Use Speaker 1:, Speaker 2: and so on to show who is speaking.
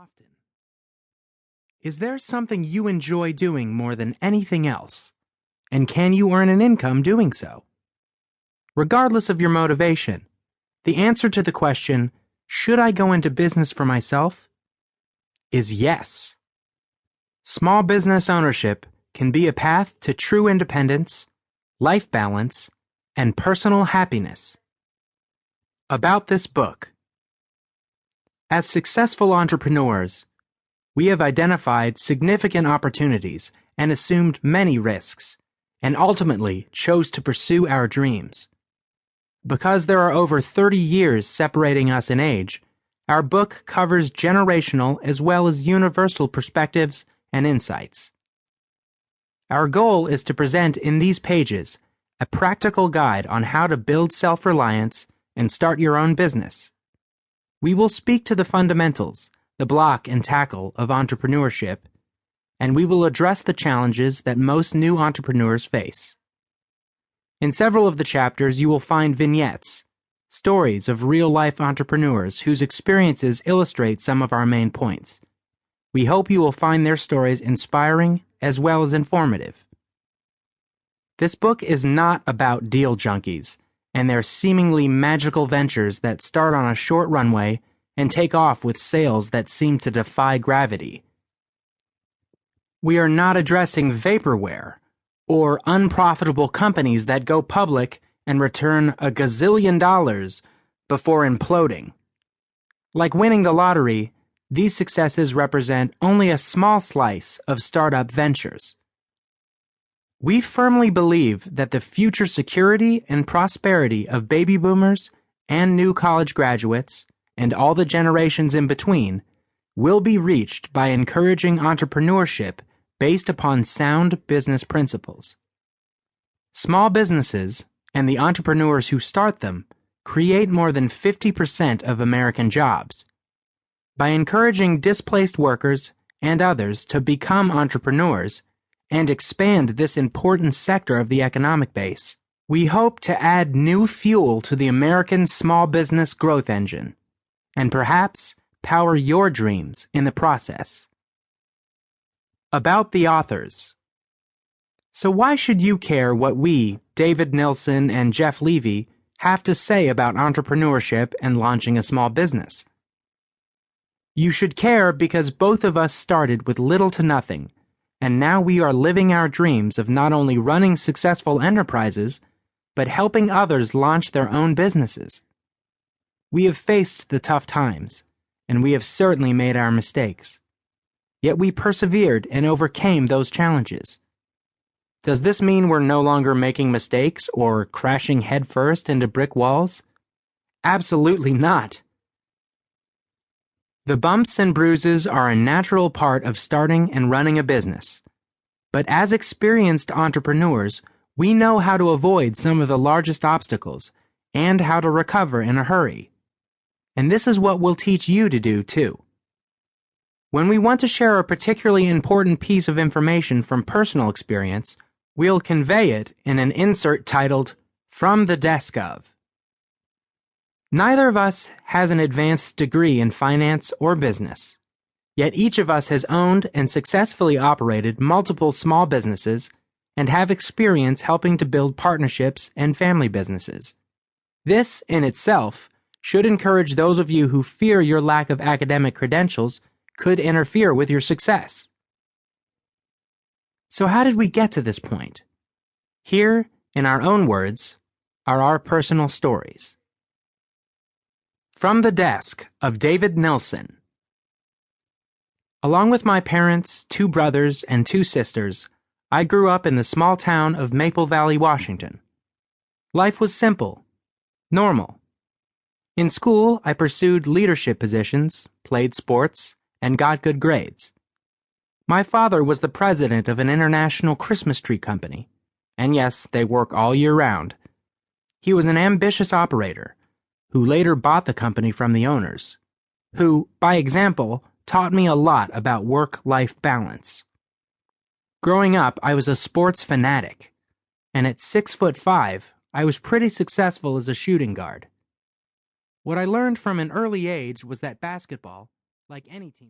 Speaker 1: often. Is there something you enjoy doing more than anything else? And can you earn an income doing so? Regardless of your motivation, the answer to the question, should I go into business for myself, is yes. Small business ownership can be a path to true independence, life balance, and personal happiness. About this book. As successful entrepreneurs, we have identified significant opportunities and assumed many risks, and ultimately chose to pursue our dreams. Because there are over 30 years separating us in age, our book covers generational as well as universal perspectives and insights. Our goal is to present in these pages a practical guide on how to build self-reliance and start your own business. We will speak to the fundamentals, the block and tackle of entrepreneurship, and we will address the challenges that most new entrepreneurs face. In several of the chapters, you will find vignettes, stories of real-life entrepreneurs whose experiences illustrate some of our main points. We hope you will find their stories inspiring as well as informative. This book is not about deal junkies and their seemingly magical ventures that start on a short runway and take off with sales that seem to defy gravity. We are not addressing vaporware or unprofitable companies that go public and return $1 gazillion before imploding. Like winning the lottery, these successes represent only a small slice of startup ventures. We firmly believe that the future security and prosperity of baby boomers and new college graduates, and all the generations in between, will be reached by encouraging entrepreneurship based upon sound business principles. Small businesses, and the entrepreneurs who start them, create more than 50% of American jobs. By encouraging displaced workers and others to become entrepreneurs and expand this important sector of the economic base, we hope to add new fuel to the American small business growth engine, and perhaps power your dreams in the process. About the authors. So why should you care what we, David Nilssen and Jeff Levy, have to say about entrepreneurship and launching a small business? You should care because both of us started with little to nothing, and now we are living our dreams of not only running successful enterprises, but helping others launch their own businesses. We have faced the tough times, and we have certainly made our mistakes. Yet we persevered and overcame those challenges. Does this mean we're no longer making mistakes or crashing headfirst into brick walls? Absolutely not. The bumps and bruises are a natural part of starting and running a business. But as experienced entrepreneurs, we know how to avoid some of the largest obstacles and how to recover in a hurry. And this is what we'll teach you to do too. When we want to share a particularly important piece of information from personal experience, we'll convey it in an insert titled, From the Desk of. Neither of us has an advanced degree in finance or business, yet each of us has owned and successfully operated multiple small businesses and have experience helping to build partnerships and family businesses. This, in itself, should encourage those of you who fear your lack of academic credentials could interfere with your success. So how did we get to this point? Here, in our own words, are our personal stories. From the Desk of David Nilssen. Along with my parents, 2 brothers, and 2 sisters, I grew up in the small town of Maple Valley, Washington. Life was simple, normal. In school, I pursued leadership positions, played sports, and got good grades. My father was the president of an international Christmas tree company, and yes, they work all year round. He was an ambitious operator, who later bought the company from the owners, who, by example, taught me a lot about work-life balance. Growing up, I was a sports fanatic, and at 6'5", I was pretty successful as a shooting guard. What I learned from an early age was that basketball, like any team